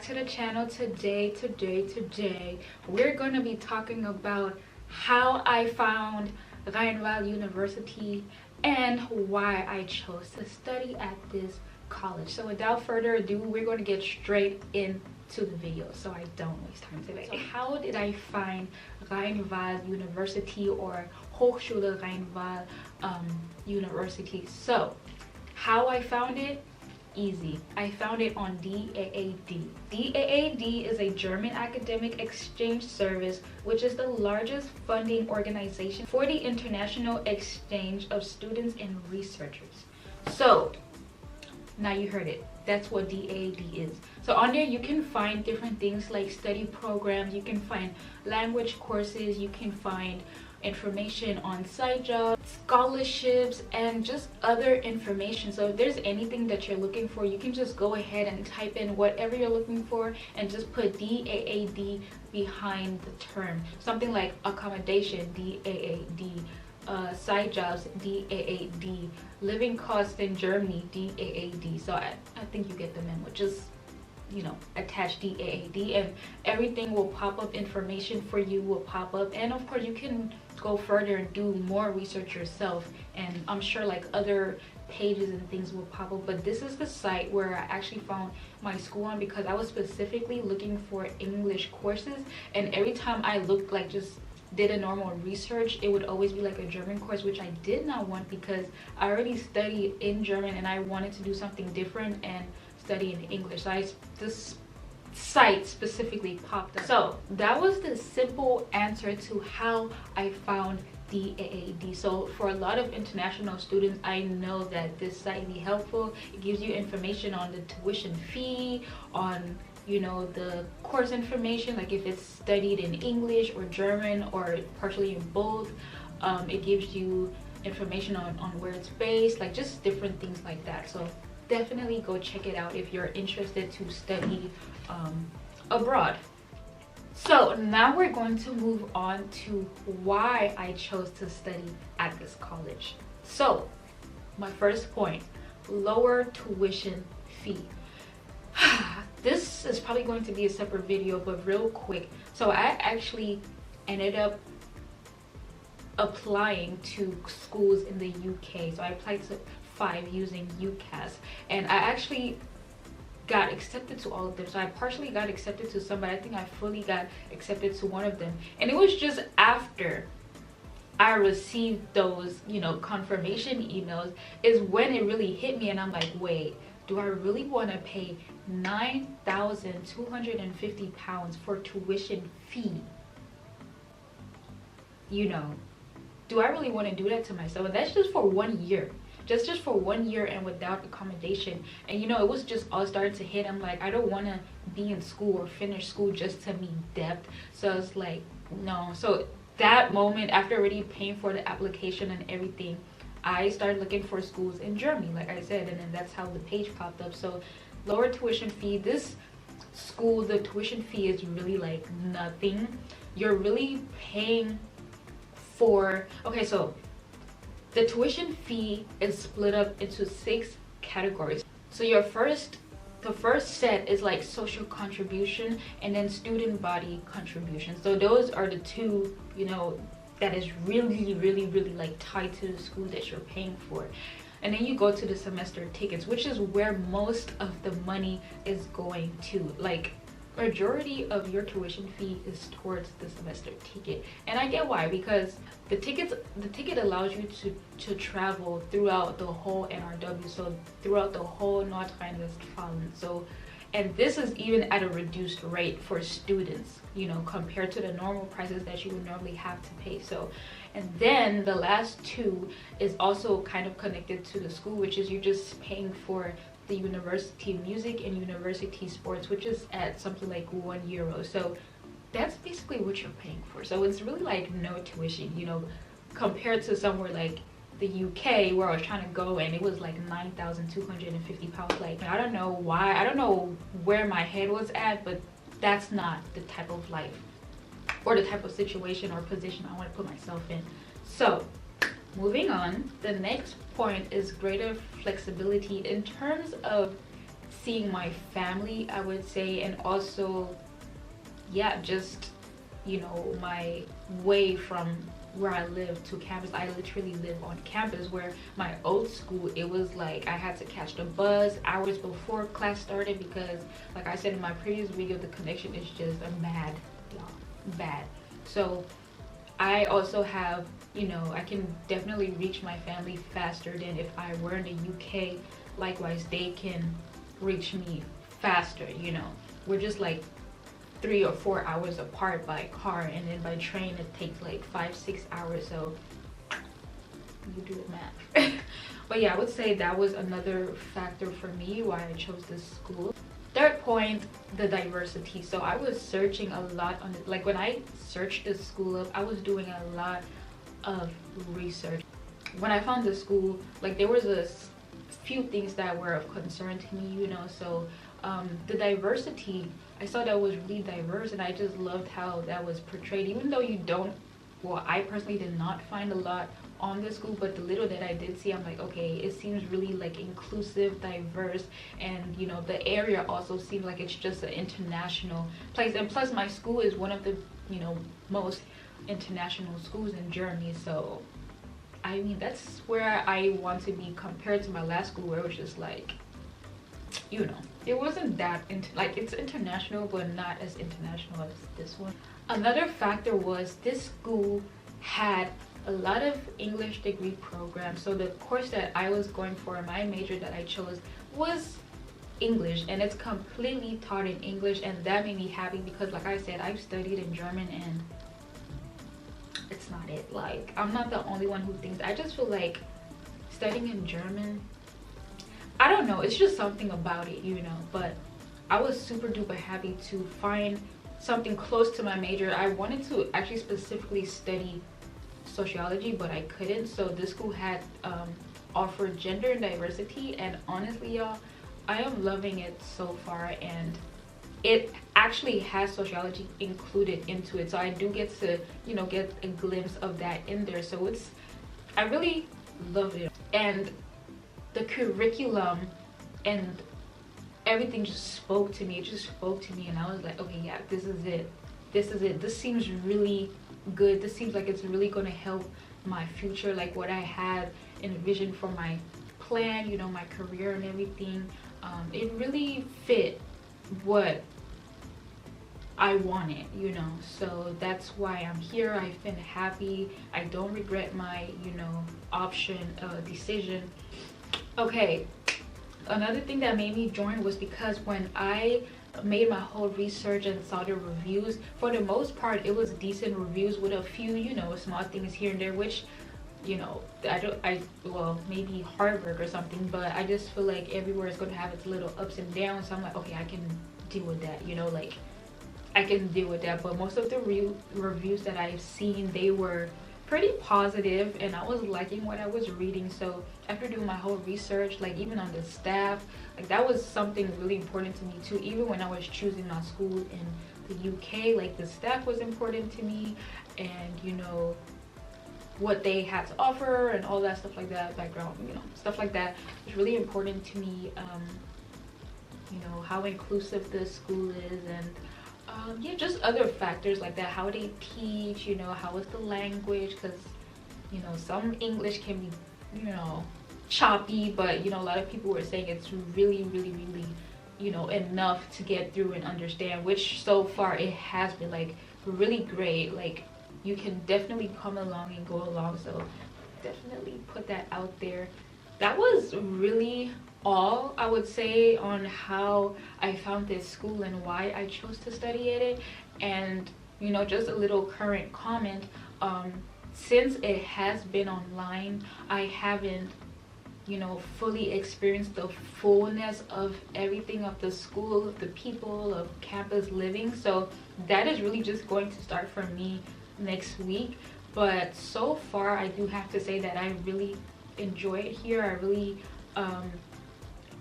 back to the channel. Today we're going to be talking about how I found Rhine-Waal University and why I chose to study at this college. So without further ado, we're going to get straight into the video so I don't waste time today. So how did I find Rhine-Waal University or Hochschule Rhein-Waal University? So how I found it? Easy. I found it on DAAD. DAAD is a German academic exchange service, which is the largest funding organization for the international exchange of students and researchers. So now you heard it. That's what DAAD is. So on there you can find different things like study programs, you can find language courses, you can find information on side jobs, scholarships, and just other information. So if there's anything that you're looking for, you can just go ahead and type in whatever you're looking for and just put DAAD behind the term. Something like accommodation, DAAD, side jobs, DAAD, living costs in Germany, DAAD. So I think you get the memo. Just, you know, attach DAAD and everything will pop up. Information for you will pop up, and of course you can go further and do more research yourself, and I'm sure like other pages and things will pop up. But this is the site where I actually found my school on, because I was specifically looking for English courses, and every time I looked, like just did a normal research, it would always be like a German course, which I did not want because I already studied in German and I wanted to do something different and study in English. So this site specifically popped up. So that was the simple answer to how I found DAAD. So for a lot of international students, I know that this site will be helpful. It gives you information on the tuition fee, on, you know, the course information, like if it's studied in English or German or partially in both. It gives you information on where it's based, like just different things like that. So definitely go check it out if you're interested to study abroad. So now we're going to move on to why I chose to study at this college. So my first point, lower tuition fee. This is probably going to be a separate video, but real quick. So I actually ended up applying to schools in the UK. So I applied to 5 using UCAS, and I actually got accepted to all of them. So I partially got accepted to some, but I think I fully got accepted to one of them. And it was just after I received those, you know, confirmation emails is when it really hit me, and I'm like, wait, do I really want to pay £9,250 for tuition fee? You know, do I really want to do that to myself? And that's just for 1 year. Just for 1 year and without accommodation. And you know, it was just all starting to hit. I'm like, I don't want to be in school or finish school just to meet debt. So it's like, no. So that moment, after already paying for the application and everything, I started looking for schools in Germany, like I said, and then that's how the page popped up. So lower tuition fee. This school, the tuition fee is really like nothing. You're really paying for, okay, so the tuition fee is split up into 6 categories. So the first set is like social contribution and then student body contribution. So those are the two, you know, that is really like tied to the school that you're paying for. And then you go to the semester tickets, which is where most of the money is going to. Like majority of your tuition fee is towards the semester ticket, and I get why, because the ticket allows you to travel throughout the whole NRW, so throughout the whole North Rhine-Westphalia. So, and this is even at a reduced rate for students, you know, compared to the normal prices that you would normally have to pay. So, and then the last 2 is also kind of connected to the school, which is you're just paying for the University of Music and University Sports, which is at something like €1. So that's basically what you're paying for. So it's really like no tuition, you know, compared to somewhere like the UK where I was trying to go, and it was like £9,250. Like, I don't know why, I don't know where my head was at, but that's not the type of life or the type of situation or position I want to put myself in. So moving on, the next point is greater flexibility in terms of seeing my family, I would say, and also, yeah, just, you know, my way from where I live to campus. I literally live on campus, where my old school, it was like I had to catch the bus hours before class started because, like I said in my previous video, the connection is just bad, y'all, bad. So I also have, you know, I can definitely reach my family faster than if I were in the UK. Likewise, they can reach me faster, you know. We're just like 3 or 4 hours apart by car, and then by train it takes like 5-6 hours, so you do the math. But yeah, I would say that was another factor for me why I chose this school. Third point, the diversity. So I was searching a lot on it. Like when I searched this school up, I was doing a lot of research. When I found the school, like there was a few things that were of concern to me, you know. So the diversity, I saw that was really diverse, and I just loved how that was portrayed. Even though you don't, well, I personally did not find a lot on the school, but the little that I did see, I'm like, okay, it seems really like inclusive, diverse, and you know, the area also seems like it's just an international place. And plus, my school is one of the, you know, most international schools in Germany, so I mean, that's where I want to be compared to my last school, where it was just like, you know, it wasn't that like, it's international but not as international as this one. Another factor was this school had a lot of English degree programs. So the course that I was going for, my major that I chose, was English, and it's completely taught in English, and that made me happy because, like I said, I've studied in German and it's not it. Like, I'm not the only one who thinks. I just feel like studying in German, I don't know, it's just something about it, you know. But I was super duper happy to find something close to my major. I wanted to actually specifically study sociology, but I couldn't. So this school had offered gender and diversity, and honestly, y'all, I am loving it so far. And it actually has sociology included into it, so I do get to, you know, get a glimpse of that in there. So it's, I really love it. And the curriculum and everything just spoke to me. It just spoke to me, and I was like, okay, yeah, this is it. This is it. This seems really good. This seems like it's really going to help my future, like what I had envisioned for my plan, you know, my career and everything. It really fit what I wanted, you know. So that's why I'm here. I've been happy. I don't regret my, you know, decision. Okay, another thing that made me join was because when I made my whole research and saw the reviews, for the most part it was decent reviews with a few, you know, small things here and there, which, you know, well, maybe Harvard or something, but I just feel like everywhere is going to have its little ups and downs. So I'm like, okay, I can deal with that, you know, like I can deal with that. But most of the reviews that I've seen, they were pretty positive, and I was liking what I was reading. So after doing my whole research, like even on the staff, like that was something really important to me too. Even when I was choosing my school in the UK, like the staff was important to me, and you know, what they had to offer and all that stuff like that, background, you know, stuff like that was really important to me. You know, how inclusive the school is, and yeah, just other factors like that, how they teach, you know, how is the language, because, you know, some English can be, you know, choppy, but you know, a lot of people were saying it's really, you know, enough to get through and understand, which so far it has been like really great. Like, you can definitely come along and go along, so definitely put that out there. That was really all I would say on how I found this school and why I chose to study at it. And you know, just a little current comment, since it has been online, I haven't, you know, fully experienced the fullness of everything of the school, of the people, of campus living. So that is really just going to start for me next week. But so far, I do have to say that I really enjoy it here.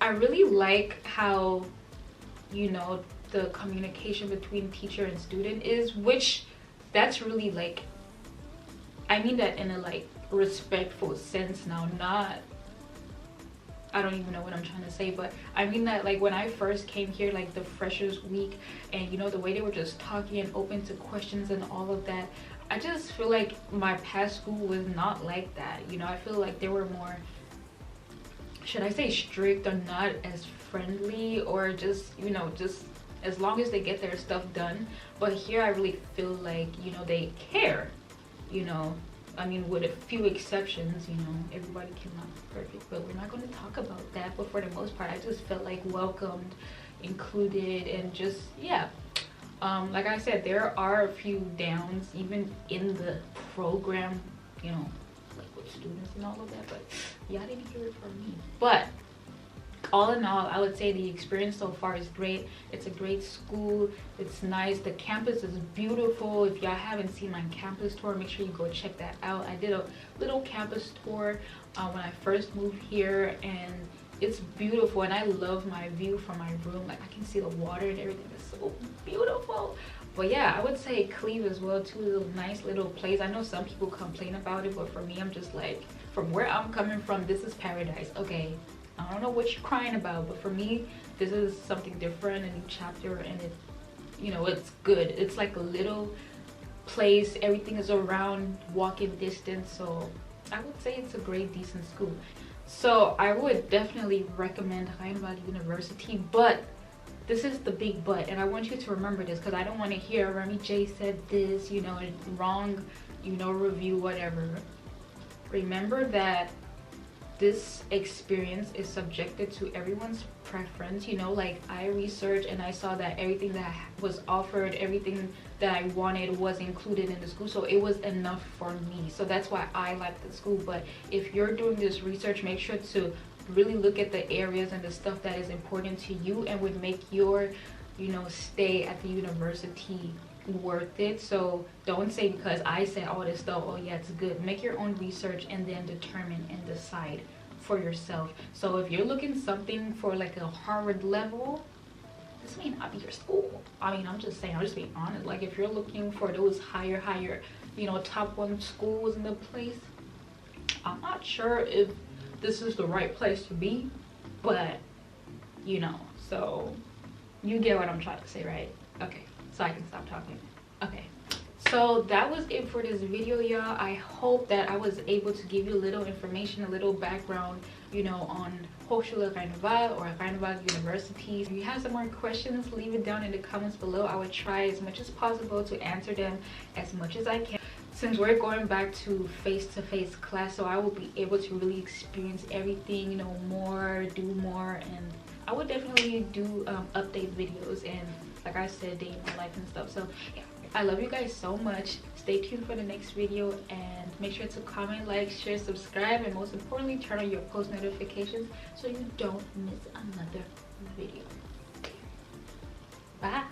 I really like how, you know, the communication between teacher and student is, which that's really like, I mean that in a like respectful sense now, not, I don't even know what I'm trying to say, but I mean that like when I first came here, like the freshers week, and you know, the way they were just talking and open to questions and all of that, I just feel like my past school was not like that. You know, I feel like they were more, should I say strict, or not as friendly, or just, you know, just as long as they get their stuff done. But here I really feel like, you know, they care, you know. I mean, with a few exceptions, you know, everybody cannot be perfect, but we're not going to talk about that. But for the most part, I just felt like welcomed, included, and just, yeah. Like I said, there are a few downs even in the program, you know, like with students and all of that, but y'all didn't hear it from me. But all in all, I would say the experience so far is great. It's a great school. It's nice. The campus is beautiful. If y'all haven't seen my campus tour, make sure you go check that out. I did a little campus tour when I first moved here, and it's beautiful, and I love my view from my room. Like I can see the water and everything. It's so beautiful. But yeah, I would say Kleve as well too. Is a nice little place. I know some people complain about it, but for me, I'm just like, from where I'm coming from, this is paradise. Okay, I don't know what you're crying about, but for me, this is something different, a new chapter, and it, you know, it's good. It's like a little place. Everything is around walking distance, so I would say it's a great, decent school. So I would definitely recommend Rhine-Waal University, but this is the big but, and I want you to remember this, because I don't want to hear Remi J said this, you know, wrong, you know, review, whatever. Remember that this experience is subjected to everyone's preference. You know, like I researched and I saw that everything that was offered, everything that I wanted was included in the school, so it was enough for me. So that's why I like the school. But if you're doing this research, make sure to really look at the areas and the stuff that is important to you and would make your, you know, stay at the university worth it. So don't say because I said all this stuff, oh yeah, it's good. Make your own research and then determine and decide for yourself. So if you're looking something for like a Harvard level, this may not be your school. I mean, I'm just saying, I'm just being honest. Like if you're looking for those higher, you know, top 1 schools in the place, I'm not sure if this is the right place to be, but you know, so you get what I'm trying to say, right? Okay, so I can stop talking. Okay, so that was it for this video, y'all. I hope that I was able to give you a little information, a little background, you know, on Hochschule Rhein-Waal or Rhine-Waal University. If you have some more questions, leave it down in the comments below. I would try as much as possible to answer them as much as I can. Since we're going back to face-to-face class, so I will be able to really experience everything, you know, more, do more, and I would definitely do update videos and, like I said, day in my life and stuff. So yeah, I love you guys so much. Stay tuned for the next video, and make sure to comment, like, share, subscribe, and most importantly, turn on your post notifications so you don't miss another video. Bye.